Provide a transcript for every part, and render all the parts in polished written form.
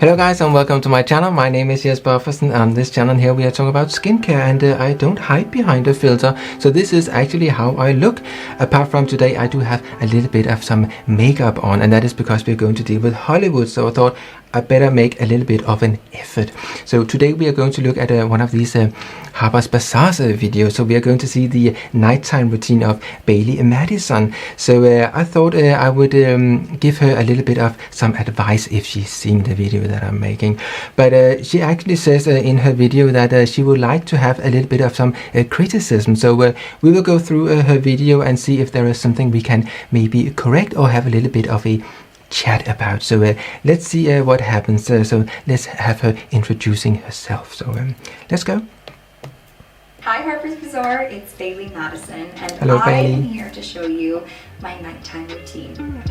Hello guys and welcome to my channel. My name is Jesper Offersen. On this channel here we are talking about skincare, and I don't hide behind a filter. So this is actually how I look. Apart from today I do have a little bit of some makeup on, and that is because we're going to deal with Hollywood. So I thought I better make a little bit of an effort. So today we are going to look at one of these Harper's Bazaar videos. So we are going to see the nighttime routine of Bailee Madison. So I thought I would give her a little bit of some advice if she's seen the video that I'm making. But she actually says in her video that she would like to have a little bit of some criticism. So we will go through her video and see if there is something we can maybe correct or have a little bit of a chat about. So let's see what happens. So let's have her introducing herself. So let's go. Hi Harper's Bazaar, it's Bailee Madison, and Hello, I Bailee. am here to show you my nighttime routine.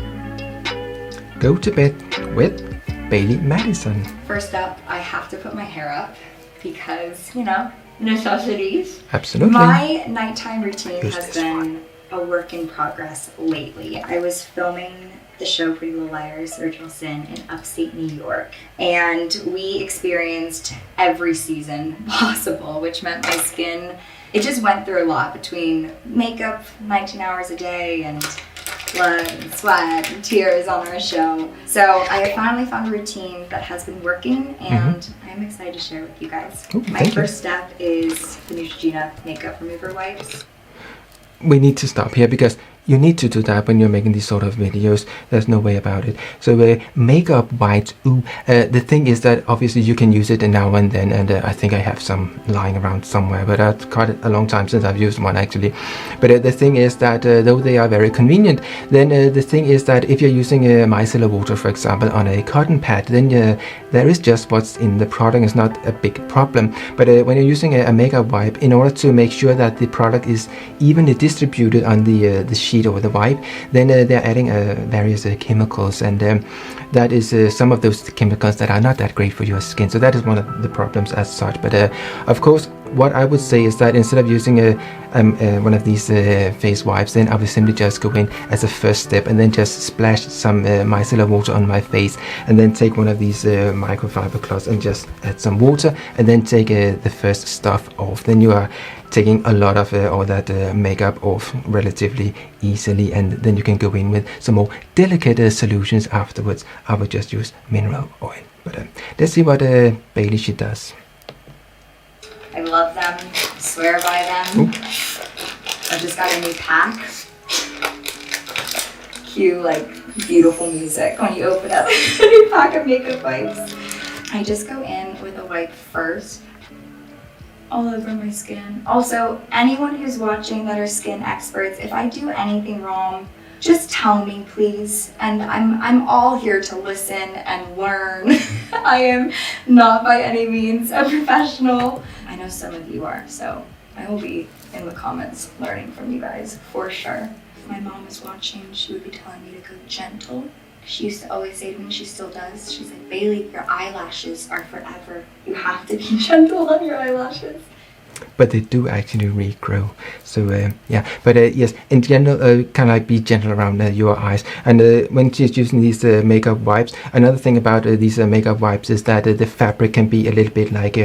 Go to bed with Bailee Madison. First up, I have to put my hair up because, you know, necessities. Absolutely. My nighttime routine Use has this been one. a work in progress lately. I was filming the show Pretty Little Liars, Original Sin in upstate New York, and we experienced every season possible, which meant my skin, it just went through a lot between makeup 19 hours a day and blood and sweat and tears on our show. So I finally found a routine that has been working, and I'm excited to share with you guys. Ooh, My first step is the Neutrogena makeup remover wipes. We need to stop here because you need to do that when you're making these sort of videos. There's no way about it. So makeup wipes, the thing is that obviously you can use it now and then, and I think I have some lying around somewhere, but it's quite a long time since I've used one actually. But the thing is that though they are very convenient, then the thing is that if you're using micellar water, for example, on a cotton pad, then there is just what's in the product. It's not a big problem. But when you're using a makeup wipe, in order to make sure that the product is evenly distributed on the sheet or the wipe, then they're adding various chemicals, and that is some of those chemicals that are not that great for your skin. So that is one of the problems as such. But of course, what I would say is that instead of using one of these face wipes, then I would simply just go in as a first step and then just splash some micellar water on my face, and then take one of these microfiber cloths and just add some water, and then take the first stuff off. Then you are taking a lot of all that makeup off relatively easily, and then you can go in with some more delicate solutions afterwards. I would just use mineral oil. But let's see what Bailee she does. I love them, swear by them. Ooh. I just got a new pack. Cue like beautiful music when you open up a new pack of makeup wipes. I just go in with a wipe first, all over my skin. Also, anyone who's watching that are skin experts, if I do anything wrong, just tell me, please. And I'm all here to listen and learn. I am not by any means a professional. I know some of you are, so I will be in the comments learning from you guys for sure. If my mom was watching, she would be telling me to go gentle. She used to always say to me, she still does, she's like, Bailee, your eyelashes are forever. You have to be gentle on your eyelashes. But they do actually regrow. So yeah, but yes, in general, kind of like be gentle around your eyes. And when she's using these makeup wipes, another thing about these makeup wipes is that the fabric can be a little bit like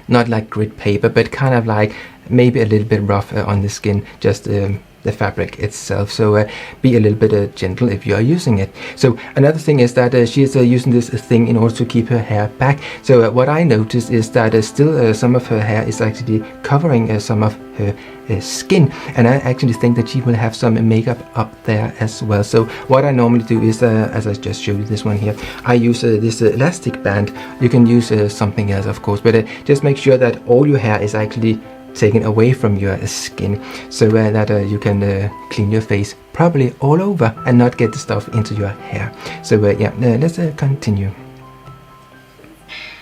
not like grit paper, but kind of like maybe a little bit rough on the skin, just the fabric itself. So be a little bit gentle if you are using it. So another thing is that she is using this thing in order to keep her hair back. So what I noticed is that still some of her hair is actually covering some of her skin, and I actually think that she will have some makeup up there as well. So what I normally do is, as I just showed you this one here, I use this elastic band. You can use something else of course, but just make sure that all your hair is actually taken away from your skin, so that you can clean your face properly all over and not get the stuff into your hair. So yeah, let's continue.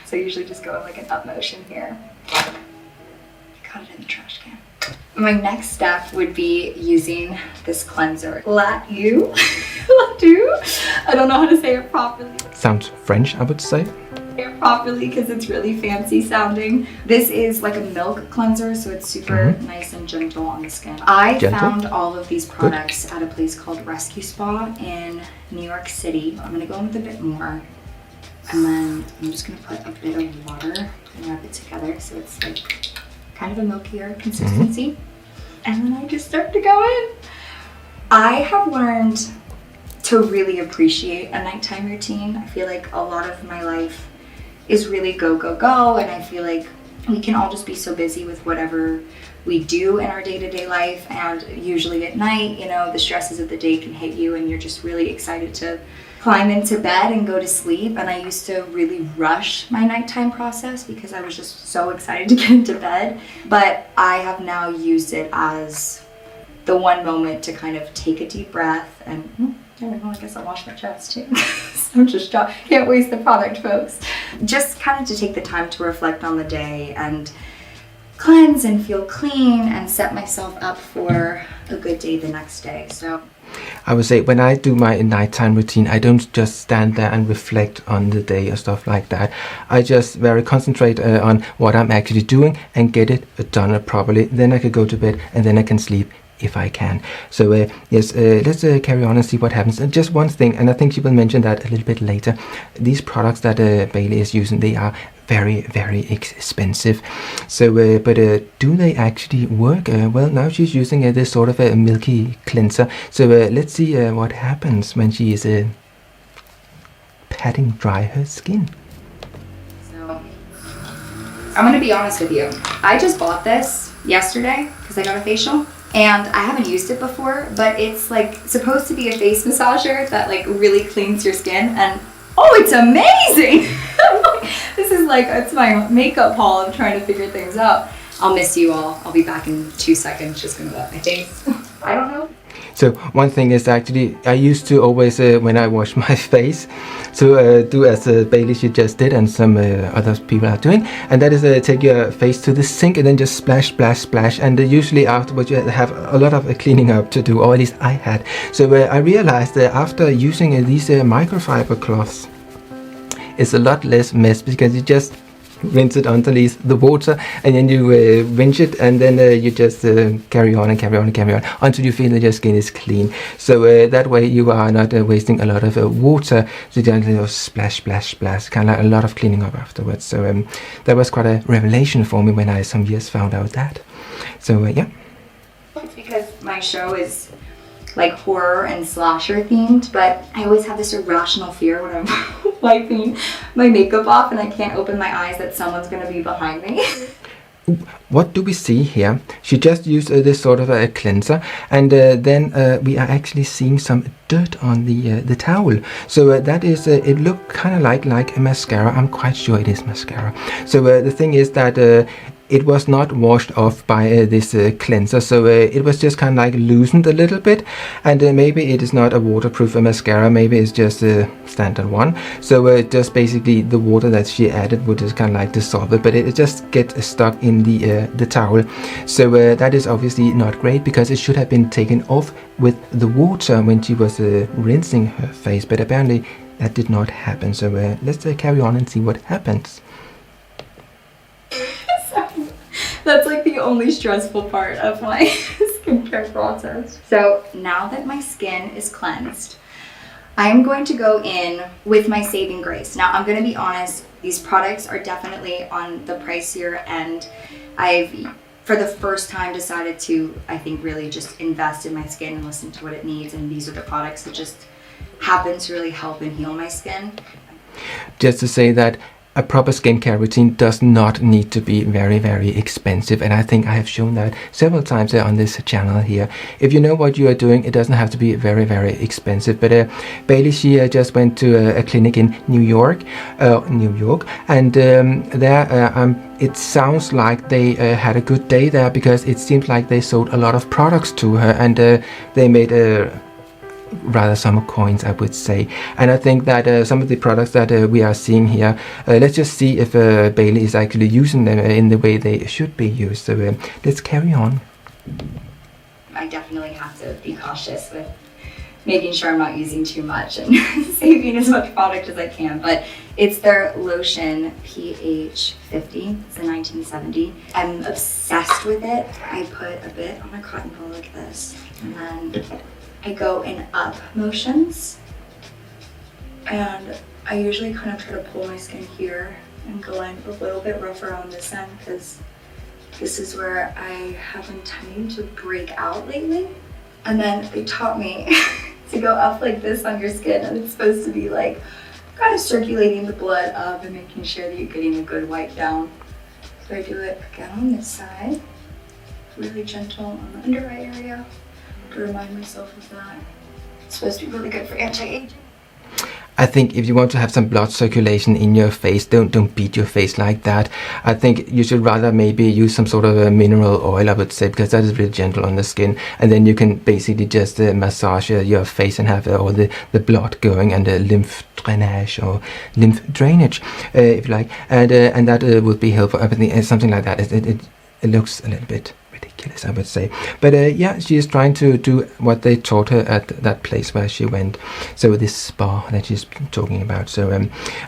So I usually just go in like an up motion here. Got it in the trash can. My next step would be using this cleanser. Latu. I don't know how to say it properly. Sounds French, I would say. It properly because it's really fancy sounding. This is like a milk cleanser, so it's super nice and gentle on the skin. I found all of these products at a place called Rescue Spa in New York City. I'm gonna go in with a bit more. And then I'm just gonna put a bit of water and rub it together so it's like kind of a milkier consistency. And then I just start to go in. I have learned to really appreciate a nighttime routine. I feel like a lot of my life is really go, go, go. And I feel like we can all just be so busy with whatever we do in our day-to-day life. And usually at night, you know, the stresses of the day can hit you and you're just really excited to climb into bed and go to sleep. And I used to really rush my nighttime process because I was just so excited to get into bed. But I have now used it as the one moment to kind of take a deep breath and I guess I'll wash my chest too. I'm just can't waste the product, folks. Just kind of to take the time to reflect on the day and cleanse and feel clean and set myself up for a good day the next day. So I would say when I do my nighttime routine, I don't just stand there and reflect on the day or stuff like that. I just very concentrate on what I'm actually doing and get it done properly. Then I could go to bed and then I can sleep if I can. So yes, let's carry on and see what happens. And just one thing, and I think she will mention that a little bit later. These products that Bailee is using, they are very, very expensive. So, but do they actually work? Well, now she's using this sort of a milky cleanser. So let's see what happens when she is patting dry her skin. So, I'm gonna be honest with you. I just bought this yesterday because I got a facial. And I haven't used it before, but it's like supposed to be a face massager that like really cleans your skin. And oh, it's amazing! This is like, it's my makeup haul. I'm trying to figure things out. I'll miss you all. I'll be back in 2 seconds. Just gonna wet my face. I don't know. So one thing is actually, I used to always, when I wash my face, to do as Bailee she just did and some other people are doing, and that is take your face to the sink and then just splash, splash, splash, and usually afterwards you have a lot of cleaning up to do, or at least I had. So I realized that after using these microfiber cloths, it's a lot less mess because you just rinse it underneath the water and then you rinse it and then you just carry on and carry on and carry on until you feel that your skin is clean. So that way you are not wasting a lot of water. So you just splash, splash, splash, kind of like a lot of cleaning up afterwards. So that was quite a revelation for me when I some years found out that. So yeah. It's because my show is like horror and slasher themed, but I always have this irrational fear when I'm wiping my makeup off and I can't open my eyes that someone's gonna be behind me. What do we see here? She just used this sort of a cleanser, and then we are actually seeing some dirt on the towel. So that is, it looked kind of like a mascara. I'm quite sure it is mascara. So the thing is that it was not washed off by this cleanser, so it was just kind of like loosened a little bit, and maybe it is not a waterproof mascara, maybe it's just a standard one. So just basically the water that she added would just kind of like dissolve it, but it just gets stuck in the towel. So that is obviously not great because it should have been taken off with the water when she was rinsing her face, but apparently that did not happen. So let's carry on and see what happens. That's like the only stressful part of my skincare process. So now that my skin is cleansed, I'm going to go in with my saving grace. Now I'm going to be honest, these products are definitely on the pricier end. I've, for the first time, decided to, I think, really just invest in my skin and listen to what it needs. And these are the products that just happen to really help and heal my skin. Just to say that a proper skincare routine does not need to be very, very expensive, and I think I have shown that several times on this channel here. If you know what you are doing, it doesn't have to be very, very expensive. But Bailee, she just went to a clinic in New York, and there it sounds like they had a good day there because it seems like they sold a lot of products to her, and they made rather some coins, I would say. And I think that some of the products that we are seeing here, let's just see if Bailee is actually using them in the way they should be used. So let's carry on. I definitely have to be cautious with making sure I'm not using too much and saving as much product as I can. But it's their Lotion P50. It's a 1970. I'm obsessed with it. I put a bit on a cotton ball like this, and then I go in up motions, and I usually kind of try to pull my skin here and go in a little bit rougher on this end because this is where I have been tending to break out lately. And then they taught me to go up like this on your skin, and it's supposed to be like kind of circulating the blood up and making sure that you're getting a good wipe down. So I do it again on this side, really gentle on the under eye area to remind myself of that. It's supposed to be really good for anti-aging. I think if you want to have some blood circulation in your face, don't beat your face like that. I think you should rather maybe use some sort of a mineral oil, I would say, because that is really gentle on the skin, and then you can basically just massage your face and have all the blood going and the lymph drainage or lymph drainage, if you like, and that would be helpful. Everything, something like that. It looks a little bit ridiculous, I would say, but yeah, she is trying to do what they taught her at that place where she went, so this spa that she's talking about. So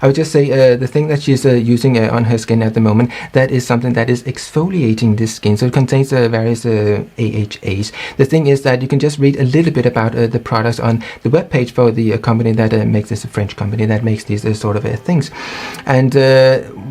I would just say the thing that she's using on her skin at the moment, that is something that is exfoliating the skin, so it contains various AHAs. The thing is that you can just read a little bit about the products on the webpage for the company that makes this, a French company that makes these sort of things, and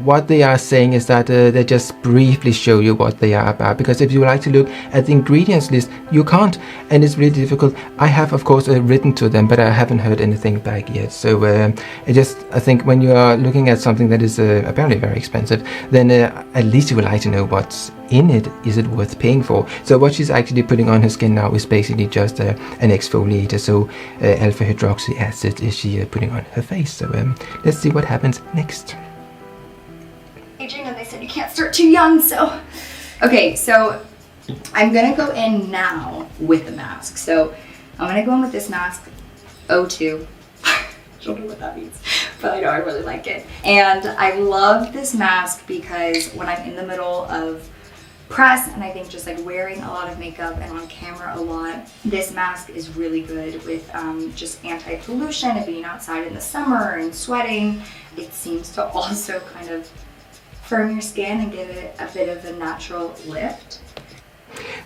what they are saying is that they just briefly show you what they are about, because if you like to look at the ingredients list, you can't, and it's really difficult. I have, of course, written to them, but I haven't heard anything back yet. So I think when you are looking at something that is apparently very expensive, then at least you would like to know what's in it. Is it worth paying for? So what she's actually putting on her skin now is basically just an exfoliator. So alpha hydroxy acid is she putting on her face. So let's see what happens next. And they said you can't start too young, so okay, so I'm gonna go in now with the mask. So I'm gonna go in with this mask, O2. I don't know what that means, but I know I really like it. And I love this mask because when I'm in the middle of press and I think just like wearing a lot of makeup and on camera a lot, this mask is really good with just anti-pollution and being outside in the summer and sweating. It seems to also kind of firm your skin and give it a bit of a natural lift.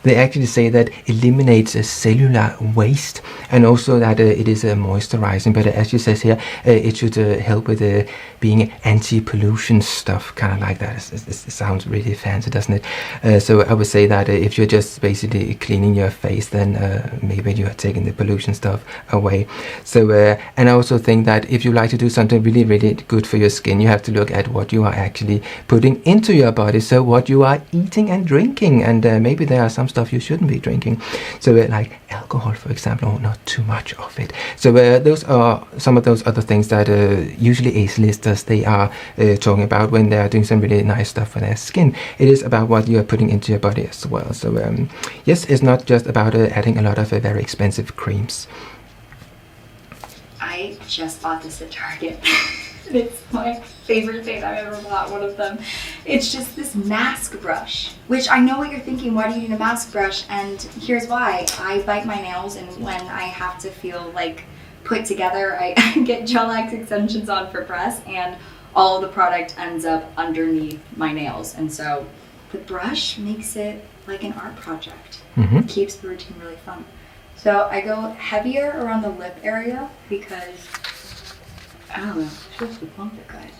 They actually say that eliminates cellular waste, and also that it is moisturizing, but as she says here, it should help with being anti-pollution stuff, kind of like that. It sounds really fancy, doesn't it? So I would say that if you're just basically cleaning your face, then maybe you are taking the pollution stuff away. So and I also think that if you like to do something really, really good for your skin, you have to look at what you are actually putting into your body, so what you are eating and drinking, and maybe there are some stuff you shouldn't be drinking, so like alcohol, for example, or not too much of it. So those are some of those other things that usually A-listers they are talking about when they are doing some really nice stuff for their skin. It is about what you are putting into your body as well. So yes, it's not just about adding a lot of very expensive creams. I just bought this at Target. It's my favorite thing I've ever bought, one of them. It's just this mask brush, which I know what you're thinking, why do you need a mask brush? And here's why. I bite my nails, and when I have to feel like put together, I get gel X extensions on for press, and all of the product ends up underneath my nails. And so the brush makes it like an art project. It keeps the routine really fun. So I go heavier around the lip area because, I don't know, it's supposed to plump it, guys.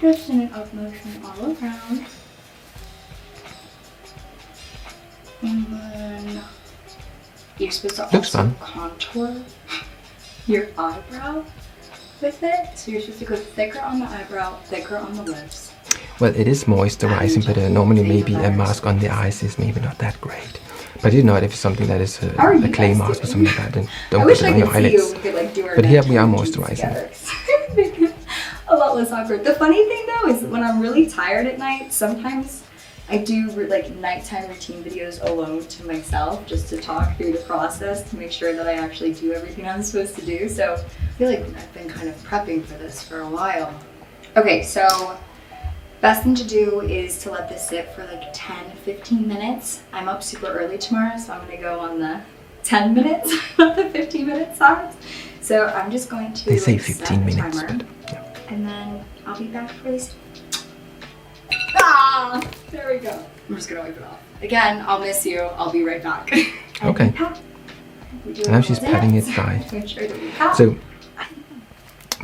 Just in an up motion all around. And then you're supposed to also contour your eyebrow with it. So you're supposed to go thicker on the eyebrow, thicker on the lips. Well, it is moisturizing, but normally maybe a mask on the eyes is maybe not that great. But you know, if it's something that is a clay mask or something like that, then don't put it on your eyelids. But here we are moisturizing. A lot less awkward. The funny thing though is when I'm really tired at night, sometimes I do like nighttime routine videos alone to myself just to talk through the process to make sure that I actually do everything I'm supposed to do. So I feel like I've been kind of prepping for this for a while. Okay, so best thing to do is to let this sit for like 10-15 minutes. I'm up super early tomorrow, so I'm gonna go on the 10 minutes, not the 15 minute side. So I'm just going to they say 15 minutes, timer, but yeah. And then I'll be back for this. Ah, there we go. I'm just gonna wipe it off. Again, I'll miss you. I'll be right back. Okay. Now she's patting it dry. Make sure that we pat. So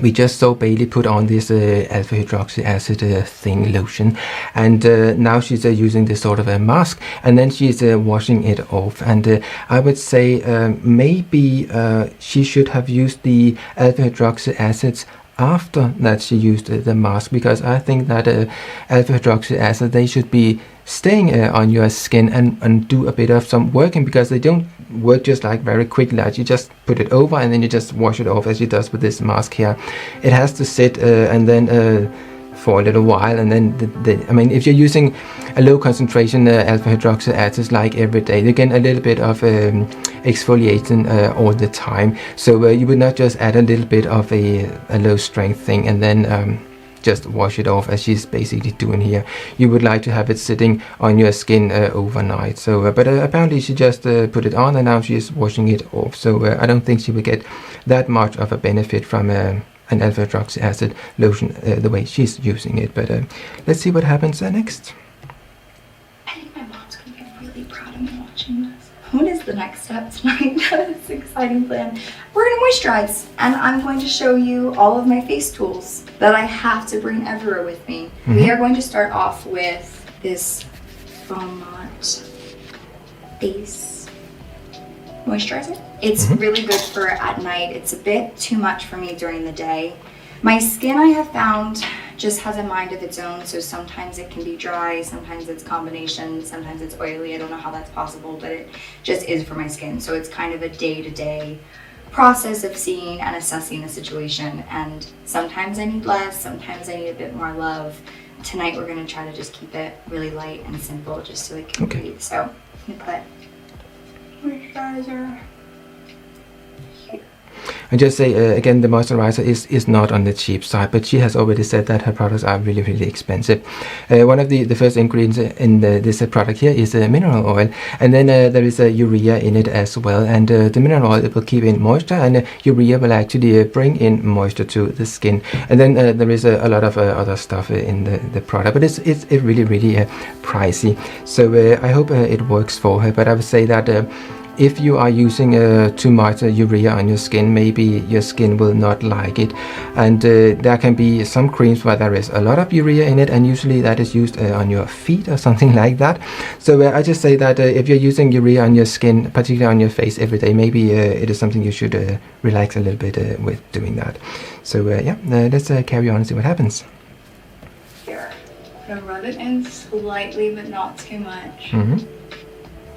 we just saw Bailee put on this alpha hydroxy acid thing lotion, and now she's using this sort of a mask, and then she's washing it off. And I would say maybe she should have used the alpha hydroxy acids after that she used the mask, because I think that alpha hydroxy acid, they should be staying on your skin and do a bit of some working, because they don't work just like very quickly, like you just put it over and then you just wash it off as she does with this mask here. It has to sit and then for a little while, and then I mean, if you're using a low concentration alpha hydroxy acids like every day, you get a little bit of exfoliating all the time. So you would not just add a little bit of a low strength thing and then just wash it off as she's basically doing here. You would like to have it sitting on your skin overnight. So but apparently she just put it on and now she's washing it off. So I don't think she will get that much of a benefit from an alpha hydroxy acid lotion the way she's using it. But let's see what happens next. I think my mom's gonna get really proud of me watching this. What is the next step tonight? It's an exciting plan. We're gonna moisturize, and I'm going to show you all of my face tools that I have to bring everywhere with me. We are going to start off with this Beaumont face moisturizer. It's really good for at night. It's a bit too much for me during the day. My skin, I have found, just has a mind of its own, so sometimes it can be dry, sometimes it's combination, sometimes it's oily. I don't know how that's possible, but it just is for my skin. So it's kind of a day-to-day process of seeing and assessing the situation, and sometimes I need less, sometimes I need a bit more love. Tonight we're going to try to just keep it really light and simple, just so it can breathe. So I'm going to put moisturizer. And just say again, the moisturizer is not on the cheap side, but she has already said that her products are really expensive. One of the first ingredients in this product here is mineral oil, and then there is urea in it as well. And the mineral oil, it will keep in moisture, and urea will actually bring in moisture to the skin. And then there is a lot of other stuff in the product, but it's really pricey. So I hope it works for her. But I would say that if you are using too much urea on your skin, maybe your skin will not like it. And there can be some creams where there is a lot of urea in it, and usually that is used on your feet or something like that. So I just say that if you're using urea on your skin, particularly on your face every day, maybe it is something you should relax a little bit with doing that. So yeah, let's carry on and see what happens. Here, I'm gonna rub it in slightly, but not too much.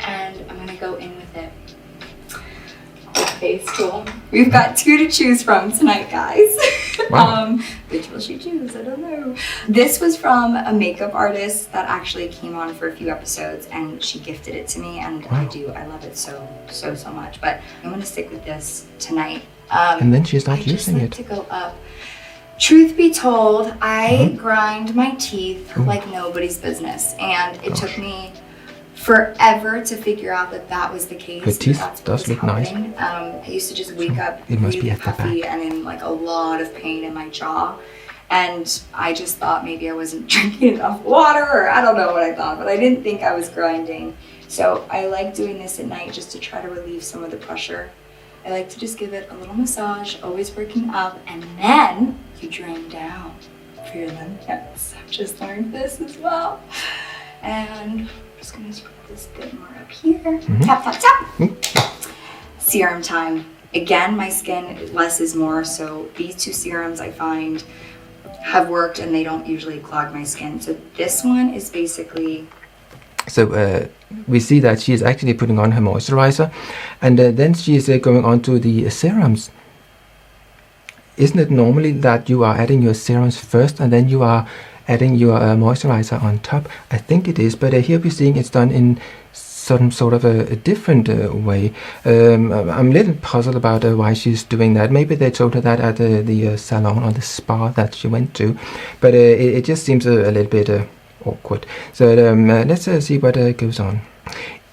And I'm gonna go in with it. Face tool. We've got two to choose from tonight, guys. Wow. Which will she choose? I don't know. This was from a makeup artist that actually came on for a few episodes, and she gifted it to me, and wow. I love it so much. But I'm gonna stick with this tonight. And then she's not using it. To go up. Truth be told, I grind my teeth like nobody's business, and it took me forever to figure out that was the case. Her teeth does look nice. I used to just wake up it must really be at the puffy back. and in like a lot of pain in my jaw. And I just thought maybe I wasn't drinking enough water, or I don't know what I thought, but I didn't think I was grinding. So I like doing this at night just to try to relieve some of the pressure. I like to just give it a little massage, always working up, and then you drain down for your lymph nodes. I've just learned this as well. And I'm just gonna spread this a bit more up here. Tap, tap, tap. Serum time. Again, my skin, less is more, so these two serums I find have worked, and they don't usually clog my skin. So this one is basically... So we see that she is actually putting on her moisturizer, and then she is going on to the serums. Isn't it normally that you are adding your serums first and then you are adding your moisturizer on top? I think it is, but here we're seeing it's done in some sort of a different way. I'm a little puzzled about why she's doing that. Maybe they told her that at the salon or the spa that she went to, but it just seems a little bit awkward. So let's see what goes on.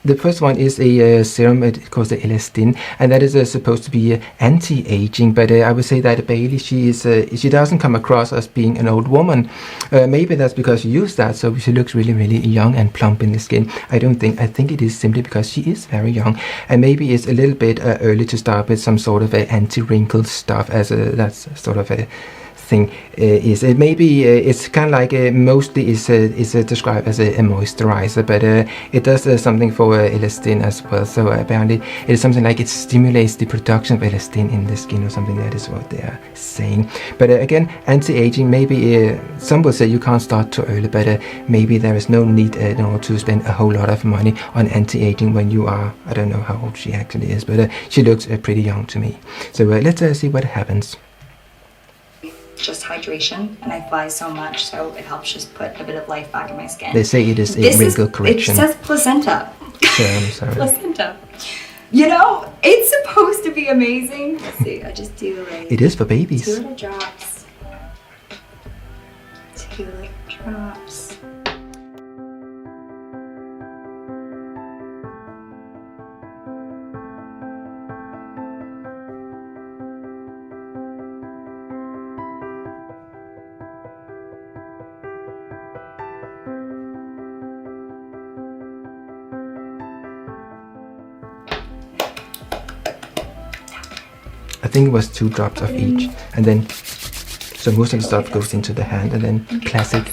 the first one is a serum. It calls the elastin, and that is supposed to be anti-aging. But I would say that Bailee, she doesn't come across as being an old woman. Maybe that's because she used that, so she looks really, really young and plump in the skin. I think it is simply because she is very young, and maybe it's a little bit early to start with some sort of anti-wrinkle stuff, as that's sort of a thing. Is it maybe it's kind of like mostly is described as a moisturizer, but it does something for elastin as well. So apparently it is something like it stimulates the production of elastin in the skin or something. That is what they are saying. But again, anti-aging, maybe some will say you can't start too early, but maybe there is no need in order to spend a whole lot of money on anti-aging when you are, I don't know how old she actually is, but she looks pretty young to me. So let's see what happens. Just hydration, and I fly so much, so it helps just put a bit of life back in my skin. They say it is a wrinkle correction. It says placenta. Sorry. Placenta. You know, it's supposed to be amazing. Let's see, I just do like... It is for babies. 2 little drops. 2 little drops. I think it was 2 drops of each, and then so most of the stuff goes into the hand, and then classic.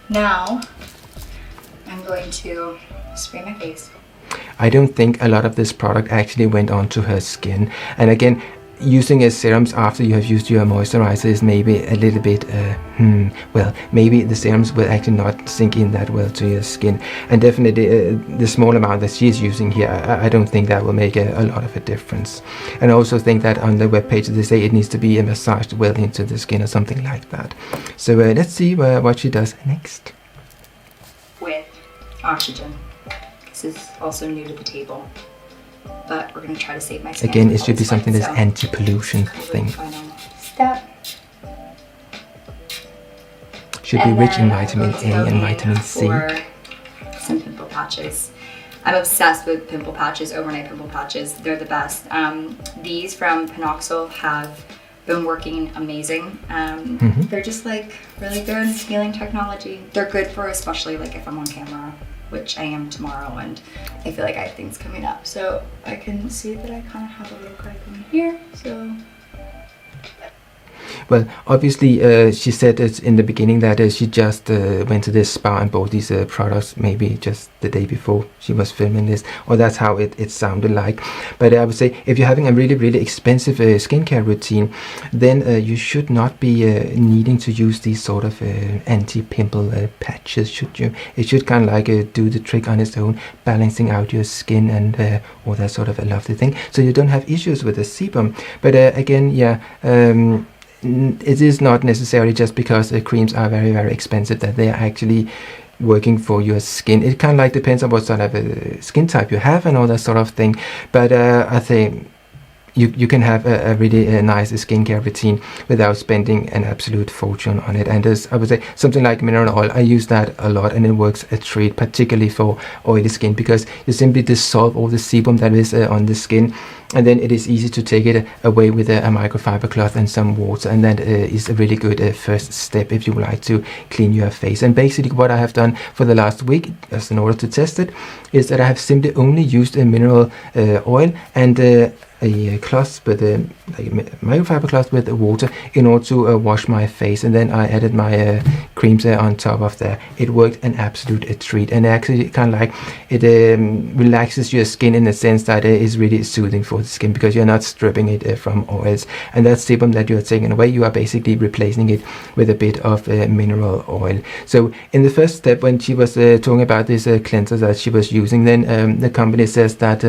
Now I'm going to spray my face. I don't think a lot of this product actually went onto her skin, and again, using a serums after you have used your moisturizer is maybe a little bit well, maybe the serums will actually not sink in that well to your skin, and definitely the small amount that she's using here, I don't think that will make a lot of a difference. And I also think that on the webpage they say it needs to be massaged well into the skin or something like that. So let's see what she does next. With oxygen. This is also new to the table, but we're going to try to save my skin. Again, it should be something that's anti-pollution thing. Step. Should be rich in vitamin A and vitamin C. For some pimple patches. I'm obsessed with pimple patches, overnight pimple patches. They're the best. These from Panoxyl have been working amazing. They're just like really good healing technology. They're good for especially like if I'm on camera, which I am tomorrow, and I feel like I have things coming up. So I can see that I kind of have a little crack in here, so. Well, obviously, she said in the beginning that she just went to this spa and bought these products maybe just the day before she was filming this, or that's how it sounded like. But I would say if you're having a really, really expensive skincare routine, then you should not be needing to use these sort of anti-pimple patches, should you? It should kind of like do the trick on its own, balancing out your skin and all that sort of a lovely thing, so you don't have issues with the sebum. But again, yeah, it is not necessarily just because creams are very, very expensive that they are actually working for your skin. It kind of like depends on what sort of skin type you have and all that sort of thing. But I think you can have a really nice skincare routine without spending an absolute fortune on it. And as I would say, something like mineral oil, I use that a lot, and it works a treat, particularly for oily skin, because you simply dissolve all the sebum that is on the skin, and then it is easy to take it away with a microfiber cloth and some water, and that is a really good first step if you would like to clean your face. And basically what I have done for the last week, as in order to test it, is that I have simply only used a mineral oil and a cloth with like a microfiber cloth with water in order to wash my face, and then I added my creams on top of there. It worked an absolute treat, and actually kind of like it relaxes your skin in the sense that it is really soothing for the skin, because you're not stripping it from oils, and that sebum that you're taking away, you are basically replacing it with a bit of mineral oil. So in the first step, when she was talking about this cleanser that she was using, then the company says that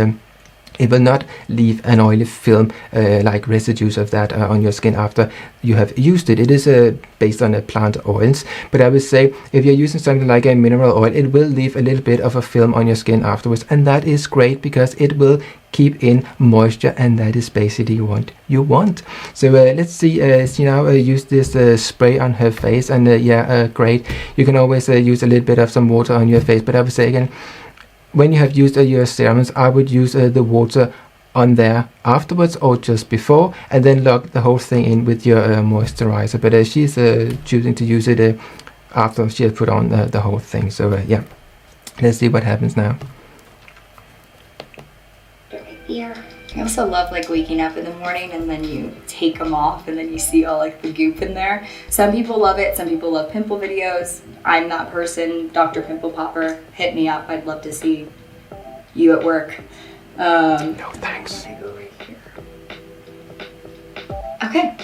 it will not leave an oily film like residues of that on your skin after you have used it. It is based on plant oils, but I would say if you're using something like a mineral oil, it will leave a little bit of a film on your skin afterwards, and that is great because it will keep in moisture, and that is basically what you want. So let's see, she now use this spray on her face, and yeah, great. You can always use a little bit of some water on your face, but I would say again, when you have used your serums, I would use the water on there afterwards or just before, and then lock the whole thing in with your moisturizer. But she's choosing to use it after she has put on the whole thing. So yeah, let's see what happens now. Here. I also love like waking up in the morning and then you take them off and then you see all like the goop in there. Some people love it, some people love pimple videos. I'm that person. Dr. Pimple Popper, hit me up. I'd love to see you at work. No thanks. Okay.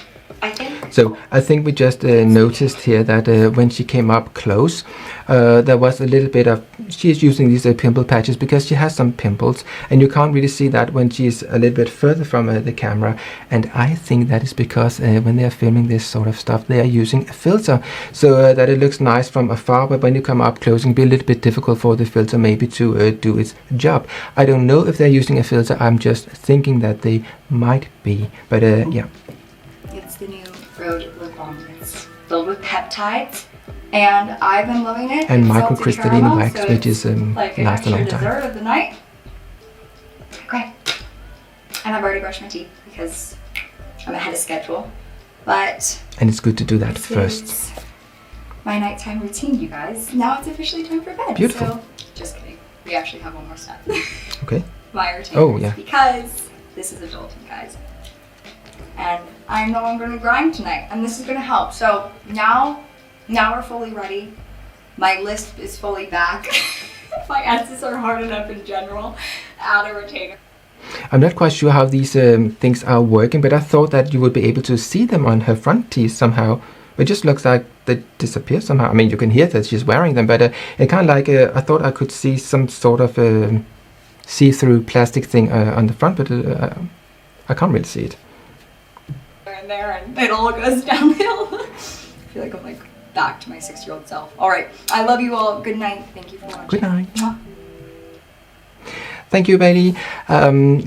I think we just noticed here that when she came up close, there was a little bit of, she's using these pimple patches because she has some pimples, and you can't really see that when she's a little bit further from the camera. And I think that is because when they are filming this sort of stuff, they are using a filter, so that it looks nice from afar, but when you come up close, it can be a little bit difficult for the filter maybe to do its job. I don't know if they're using a filter, I'm just thinking that they might be, but yeah. It's the new Rhode lip balm. It's filled with peptides, and I've been loving it. And it's microcrystalline wax, so which is like lasts a long time. Dessert of the night. Okay, and I've already brushed my teeth because I'm ahead of schedule. But and it's good to do that this first. Is my nighttime routine, you guys. Now it's officially time for bed. Beautiful. So, just kidding. We actually have one more step. Okay. My routine. Oh yeah. Because this is adulting, guys. And I know I'm gonna grind tonight, and this is gonna help. So now we're fully ready. My lisp is fully back. My S's are hard enough in general. Add a retainer. I'm not quite sure how these things are working, but I thought that you would be able to see them on her front teeth somehow. It just looks like they disappear somehow. I mean, you can hear that she's wearing them, but it kind of like I thought I could see some sort of see-through plastic thing on the front, but I can't really see it. There and it all goes downhill. I feel like I'm like back to my 6-year-old self. All right, I love you all. Good night. Thank you for watching. Good night. Mwah. Thank you, Bailee.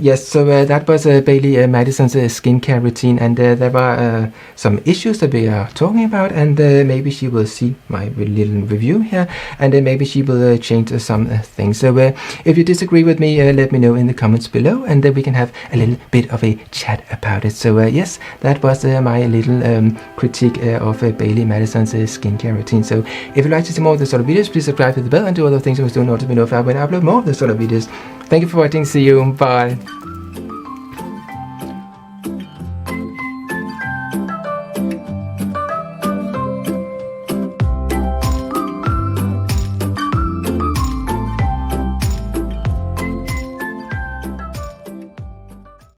Yes, so that was Bailee Madison's skincare routine, and there were some issues that we are talking about, and maybe she will see my little review here, and maybe she will change some things. So if you disagree with me, let me know in the comments below, and we can have a little bit of a chat about it. So yes, that was my little critique of Bailee Madison's skincare routine. So if you'd like to see more of this sort of videos, please subscribe to the bell and do other things you must do in order to be notified when I upload more of this sort of videos. Thank you for watching. See you. Bye.